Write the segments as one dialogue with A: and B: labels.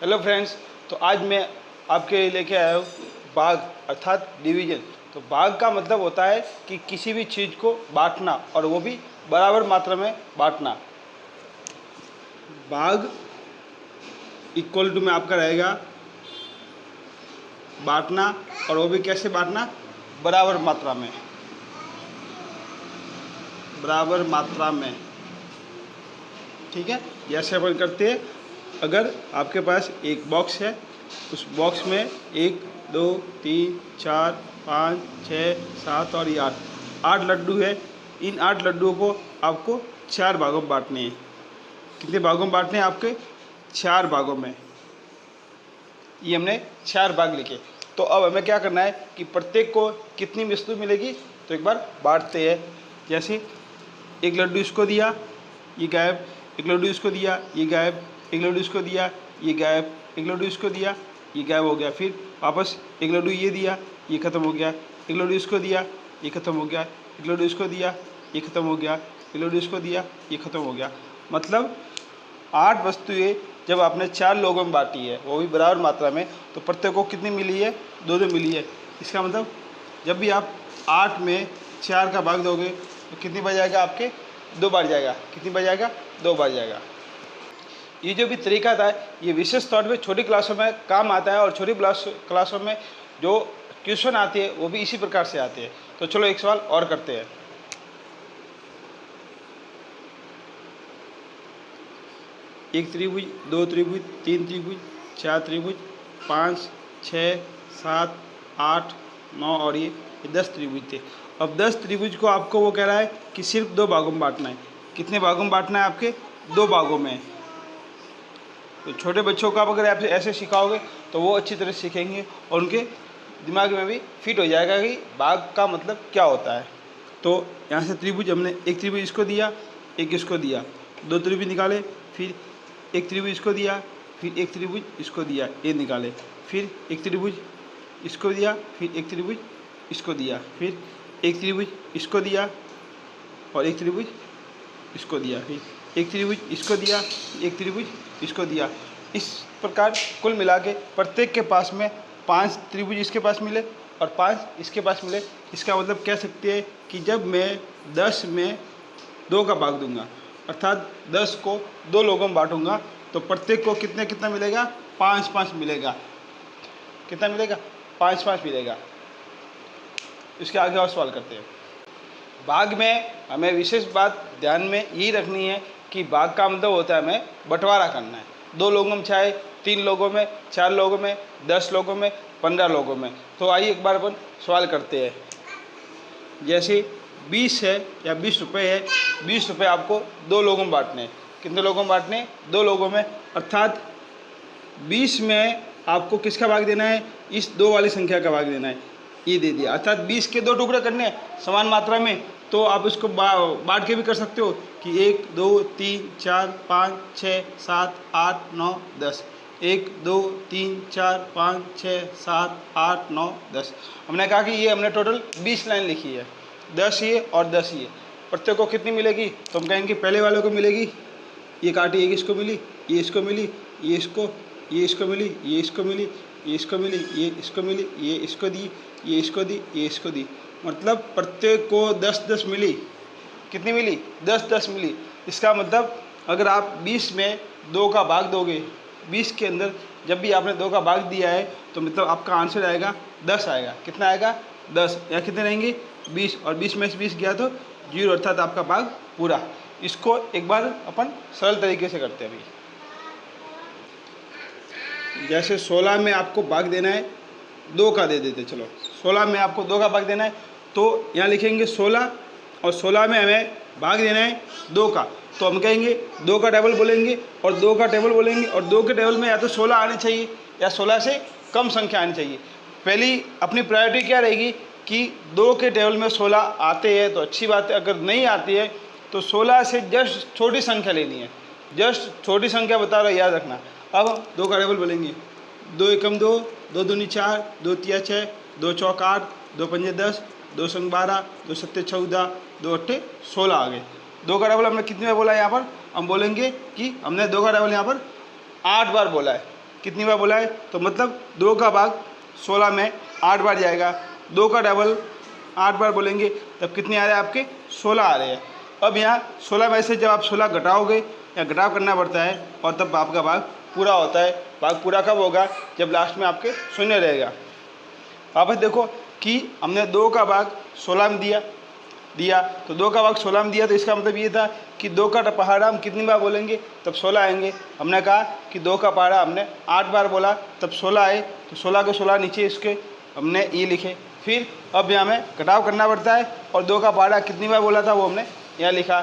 A: Hello friends, तो आज मैं आपके लिए लेके आया हूँ भाग अर्थात डिवीजन। तो भाग का मतलब होता है कि किसी भी चीज़ को बांटना और वो भी बराबर मात्रा में बांटना। भाग इक्वल टू में आपका रहेगा बांटना, और वो भी कैसे बांटना, बराबर मात्रा में, बराबर मात्रा में। ठीक है, जैसे अपन करते हैं, अगर आपके पास एक बॉक्स है, उस बॉक्स में 1 2 3 4 5 6 7 और ये 8 लड्डू है। इन 8 लड्डुओं को आपको 4 भागों में बांटने हैं। कितने भागों में बांटने हैं आपके? 4 भागों में। ये हमने 4 भाग लिखे। तो अब हमें क्या करना है कि प्रत्येक को कितनी वस्तु मिलेगी, तो एक बार बांटते हैं। जैसे एक लड्डू इसको दिया, ये गायब। एक लड्डू इसको दिया, ये गायब। एक लड्डू इसको दिया, ये गायब। एक लड्डू इसको दिया, ये गायब हो गया। फिर वापस एक लड्डू ये दिया, ये खत्म हो गया। एक लड्डू इसको दिया, ये खत्म हो गया। एक लड्डू इसको दिया, ये खत्म हो गया। एक लड्डू इसको दिया, ये खत्म हो गया। मतलब 8 वस्तुएं जब आपने 4 लोगों में बांटी है, वो भी बराबर मात्रा में, तो प्रत्येक को कितनी मिली है? 2 मिली है। इसका मतलब जब भी आप 8 में 4 का भाग दोगे तो कितनी बार जाएगा आपके? 2 बार जाएगा। कितनी बार जाएगा? 2 बार जाएगा। ये जो भी तरीका था, ये विशेष तौर पे छोटी क्लासों में काम आता है, और छोटी क्लासों में जो क्वेश्चन आते हैं वो भी इसी प्रकार से आते हैं। तो चलो एक सवाल और करते हैं। एक त्रिभुज, 2 त्रिभुज, 3 त्रिभुज, 4 त्रिभुज, 5 6 7 8 9 और ये 10 त्रिभुज थे। अब 10 त्रिभुज को आपको वो कह रहा है कि सिर्फ 2 भागों में बांटना है। कितने भागों में बांटना है आपके? 2 भागों में। तो छोटे बच्चों को आप अगर आप ऐसे सिखाओगे तो वो अच्छी तरह सीखेंगे, और उनके दिमाग में भी फिट हो जाएगा कि भाग का मतलब क्या होता है। तो यहाँ से त्रिभुज, हमने एक त्रिभुज इसको दिया, एक इसको दिया, 2 त्रिभुज निकाले। फिर एक त्रिभुज इसको दिया, फिर एक त्रिभुज इसको दिया, ये निकाले। फिर एक त्रिभुज इसको दिया, फिर एक त्रिभुज इसको दिया, फिर एक त्रिभुज इसको दिया और एक त्रिभुज इसको दिया, फिर एक त्रिभुज इसको दिया, एक त्रिभुज इसको दिया। इस प्रकार कुल मिला के प्रत्येक के पास में 5 त्रिभुज इसके पास मिले और 5 इसके पास मिले। इसका मतलब कह सकते हैं कि जब मैं 10 में 2 का भाग दूंगा, अर्थात 10 को 2 लोगों में बांटूंगा, तो प्रत्येक को कितना मिलेगा? 5 मिलेगा। कितना मिलेगा? 5 मिलेगा। इसके आगे और सवाल करते हैं। भाग में हमें विशेष बात ध्यान में यही रखनी है कि भाग का मतलब होता है हमें बंटवारा करना है। 2 लोगों में, चाहे 3 लोगों में, 4 लोगों में, 10 लोगों में, 15 लोगों में। तो आइए एक बार अपन सवाल करते हैं। जैसे 20 है या 20 रुपये है, 20 रुपये आपको 2 लोगों में बांटने हैं। कितने लोगों में बांटने? 2 लोगों में। अर्थात 20 में आपको किसका भाग देना है? इस 2 वाली संख्या का भाग देना है। ये दे दिया, अर्थात 20 के 2 टुकड़े करने हैं समान मात्रा में। तो आप इसको बांट के भी कर सकते हो कि 1 2 3 4 5 6 7 8 9 10। 1 2 3 4 5 6 7 8 9 10। हमने कहा कि ये हमने टोटल 20 लाइन लिखी है। 10 ये और 10 ये, प्रत्येक को कितनी मिलेगी? तो हम कहेंगे पहले वाले को मिलेगी, ये काटी, एक इसको मिली, ये इसको मिली, ये इसको मिली, ये इसको मिली, ये इसको मिली, ये इसको मिली, ये इसको दी, ये इसको दी, ये इसको दी। मतलब प्रत्येक को 10 मिली। कितनी मिली? 10 मिली। इसका मतलब अगर आप 20 में 2 का भाग दोगे, 20 के अंदर जब भी आपने 2 का भाग दिया है, तो मतलब आपका आंसर आएगा 10 आएगा। कितना आएगा? 10। या कितने रहेंगे? 20, और 20 में से 20 गया तो 0, अर्थात आपका भाग पूरा। इसको एक बार अपन सरल तरीके से करते हैं। अभी जैसे 16 में आपको भाग देना है 2 का, दे देते। चलो 16 में आपको 2 का भाग देना है, तो यहाँ लिखेंगे 16, और 16 में हमें भाग देना है 2 का। तो हम कहेंगे 2 का टेबल बोलेंगे और 2 का टेबल बोलेंगे, और 2 के टेबल में या तो 16 आने चाहिए या 16 से कम संख्या आनी चाहिए। पहली अपनी प्रायोरिटी क्या रहेगी कि 2 के टेबल में 16 आते हैं तो अच्छी बात है, अगर नहीं आती है तो 16 से जस्ट छोटी संख्या लेनी है। जस्ट छोटी संख्या बता रहा, याद रखना। अब 2 का टेबल बोलेंगे, 2 एकम 2, 2 दूनी 4, 2 तिया 6, 2 चौक 8, 2 पंजे 10, 2 संग 12, 2 सत्ते 14, 2 अट्ठे 16 आ गए। 2 का डबल हमने कितने में बोला? यहाँ पर हम बोलेंगे कि हमने 2 का डबल यहाँ पर 8 बार बोला है। कितनी बार बोला है, तो मतलब 2 का भाग 16 में 8 बार जाएगा। 2 का डबल 8 बार बोलेंगे तब कितने आ रहे हैं आपके 16 आ रहे हैं। अब यहाँ 16 में से जब आप 16 घटाओगे या घटाव करना पड़ता है और तब आपका भाग पूरा होता है। भाग पूरा कब होगा, जब लास्ट में आपके शून्य रहेगा। वापस देखो कि हमने 2 का भाग 16 में दिया तो 2 का भाग 16 में दिया, तो इसका मतलब ये था कि 2 का पहाड़ा हम कितनी बार बोलेंगे तब 16 आएंगे। हमने कहा कि 2 का पहाड़ा हमने 8 बार बोला तब 16 आए, तो 16 के 16 नीचे इसके हमने ये लिखे। फिर अब यहाँ हमें घटाव करना पड़ता है और 2 का पहाड़ा कितनी बार बोला था वो हमने यहाँ लिखा।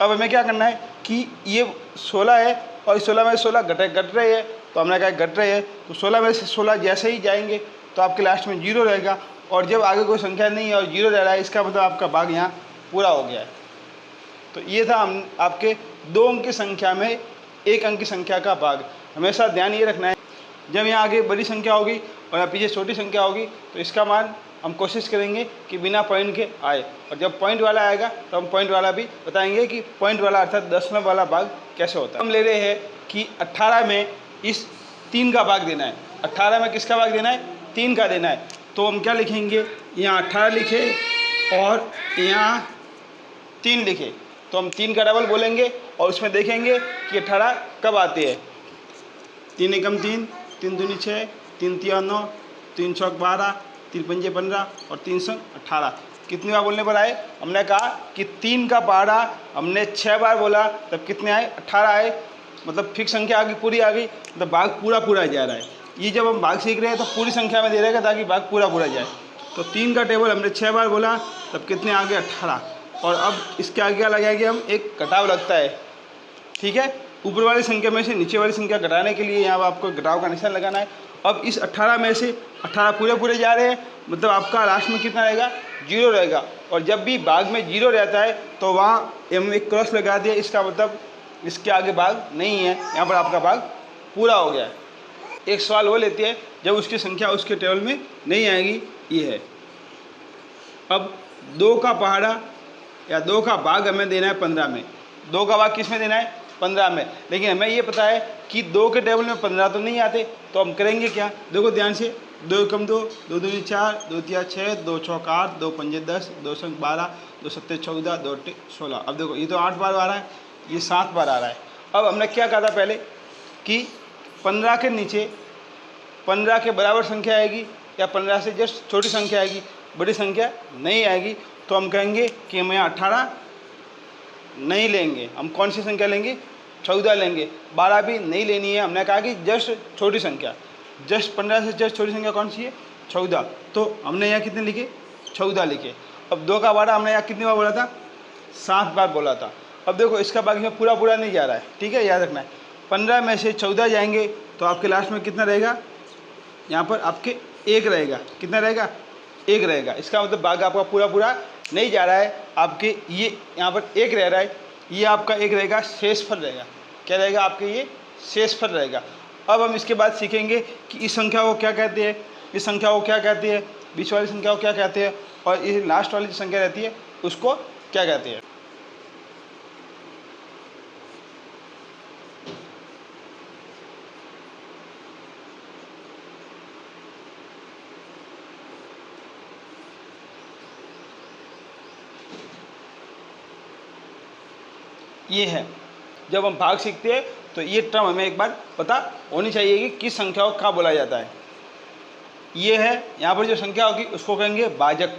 A: अब हमें क्या करना है कि ये 16 है और 16 में 16 घट रहे हैं, तो हमने कहा घट रहे हैं, तो 16 में से 16 जैसे ही जाएंगे तो आपके लास्ट में 0 रहेगा। और जब आगे कोई संख्या नहीं है और 0 रह रहा है, इसका मतलब आपका भाग यहाँ पूरा हो गया है। तो ये था हम आपके 2 अंक की संख्या में 1 अंक की संख्या का भाग। हमेशा ध्यान ये रखना है, जब यहाँ आगे बड़ी संख्या होगी और यहाँ पीछे छोटी संख्या होगी तो इसका मान हम कोशिश करेंगे कि बिना पॉइंट के आए, और जब पॉइंट वाला आएगा तो हम पॉइंट वाला भी बताएंगे कि पॉइंट वाला अर्थात दशमलव वाला भाग कैसे होता है। हम ले रहे हैं कि 18 में इस 3 का भाग देना है। 18 में किसका भाग देना है, 3 का देना है। तो हम क्या लिखेंगे, यहाँ 18 लिखे और यहाँ 3 लिखे, तो हम 3 का डबल बोलेंगे और उसमें देखेंगे कि 18 कब आते हैं। 3 एकम 3, 3 दूनी 6, 3 तिया 9, 3 चौक 12, 3 पंजे 15 और 3 संग 18। कितनी बार बोलने पर आए, हमने कहा कि 3 का पहाड़ा हमने 6 बार बोला तब कितने आए, 18 आए। मतलब फिक्स संख्या आ गई, पूरी आ गई, मतलब भाग पूरा जा रहा है। ये जब हम भाग सीख रहे हैं तो पूरी संख्या में दे रहेगा ताकि भाग पूरा जाए। तो 3 का टेबल हमने 6 बार बोला तब कितने आ गए, 18। और अब इसके आगे क्या लगाएंगे हम, एक घटाव लगता है, ठीक है। ऊपर वाली संख्या में से नीचे वाली संख्या घटाने के लिए यहाँ आपको घटाव का निशान लगाना है। अब इस 18 में से 18 पूरे जा रहे हैं, मतलब आपका लास्ट में कितना रहेगा, 0 रहेगा। और जब भी भाग में 0 रहता है तो वहाँ हम एक क्रॉस लगा दिया, इसका मतलब इसके आगे भाग नहीं है, यहाँ पर आपका भाग पूरा हो गया है। एक सवाल वो लेती है जब उसकी संख्या उसके टेबल में नहीं आएगी, ये है। अब 2 का पहाड़ा या 2 का भाग हमें देना है 15 में। 2 का भाग किस में देना है, 15 में। लेकिन हमें ये पता है कि 2 के टेबल में 15 तो नहीं आते, तो हम करेंगे क्या, देखो ध्यान से। 2 एकम 2, 2 दूनी 4, 2 तिया 6, 2 चौक 8, 2 पंजे 10, 2 संग 12, 2 सत्ते 14, 2 अट्ठे 16। अब देखो ये तो 8 बार आ रहा है, ये 7 बार आ रहा है। अब हमने क्या कहा था पहले कि 15 के नीचे 15 के बराबर संख्या आएगी या 15 से जस्ट छोटी संख्या आएगी, बड़ी संख्या नहीं आएगी। तो हम कहेंगे कि हम यहाँ 18 नहीं लेंगे, हम कौन सी संख्या लेंगे, 14 लेंगे। 12 भी नहीं लेनी है, हमने कहा कि जस्ट छोटी संख्या, जस्ट 15 से जस्ट छोटी संख्या कौन सी है, 14। तो हमने यहाँ कितने लिखे, 14 लिखे। अब 2 का भाड़ा हमने यहाँ कितनी बार बोला था, 7 बार बोला था। अब देखो इसका भाग में पूरा नहीं जा रहा है, ठीक है, याद रखना है। 15 में से 14 जाएंगे तो आपके लास्ट में कितना रहेगा, यहाँ पर आपके 1 रहेगा। कितना रहेगा, 1 रहेगा। इसका मतलब भाग आपका पूरा नहीं जा रहा है, आपके ये यहाँ पर 1 रह रहा है, ये आपका 1 रहेगा, शेषफल रहेगा। क्या रहेगा आपके, ये शेषफल रहेगा। अब हम इसके बाद सीखेंगे कि इस संख्या को क्या कहते हैं, इस संख्या को क्या कहते हैं, बीच वाली संख्या को क्या कहते हैं, और ये लास्ट वाली जो संख्या रहती है उसको क्या कहते हैं। ये है, जब हम भाग सीखते हैं तो ये टर्म हमें एक बार पता होनी चाहिए कि किस संख्या को क्या बोला जाता है। ये है, यहाँ पर जो संख्या होगी उसको कहेंगे भाजक,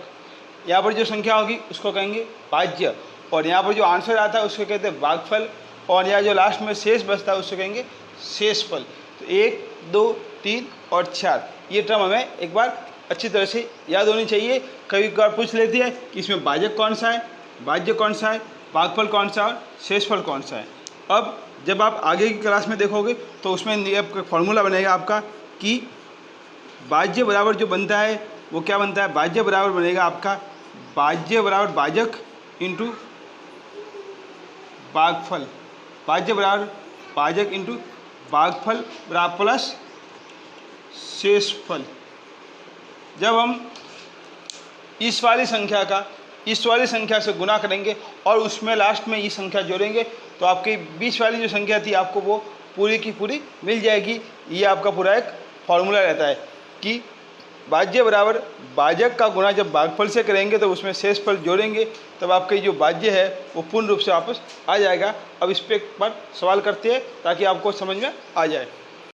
A: यहाँ पर जो संख्या होगी उसको कहेंगे भाज्य, और यहाँ पर जो आंसर आता है उसको कहते हैं भागफल, और यहाँ जो लास्ट में शेष बचता है उसको कहेंगे शेषफल। तो 1, 2, 3 और 4 ये टर्म हमें एक बार अच्छी तरह से याद होनी चाहिए। कभी कभार पूछ लेती है कि इसमें भाजक कौन सा है, भाज्य कौन सा है, भागफल कौन सा और शेषफल कौन सा है। अब जब आप आगे की क्लास में देखोगे तो उसमें आपका फॉर्मूला बनेगा आपका कि भाज्य बराबर जो बनता है वो क्या बनता है, भाज्य बराबर बनेगा आपका भाज्य बराबर भाजक इंटू भागफल, भाज्य बराबर भाजक इंटू भागफल बराबर प्लस शेषफल। जब हम इस वाली संख्या का इस वाली संख्या से गुना करेंगे और उसमें लास्ट में ये संख्या जोड़ेंगे तो आपकी बीच वाली जो संख्या थी आपको वो पूरी की पूरी मिल जाएगी। ये आपका पूरा एक फॉर्मूला रहता है कि भाज्य बराबर भाजक का गुणा जब भागफल से करेंगे तो उसमें शेषफल जोड़ेंगे, तब आपके जो भाज्य है वो पूर्ण रूप से वापस आ जाएगा। अब इस पे एक बार सवाल करते हैं ताकि आपको समझ में आ जाए।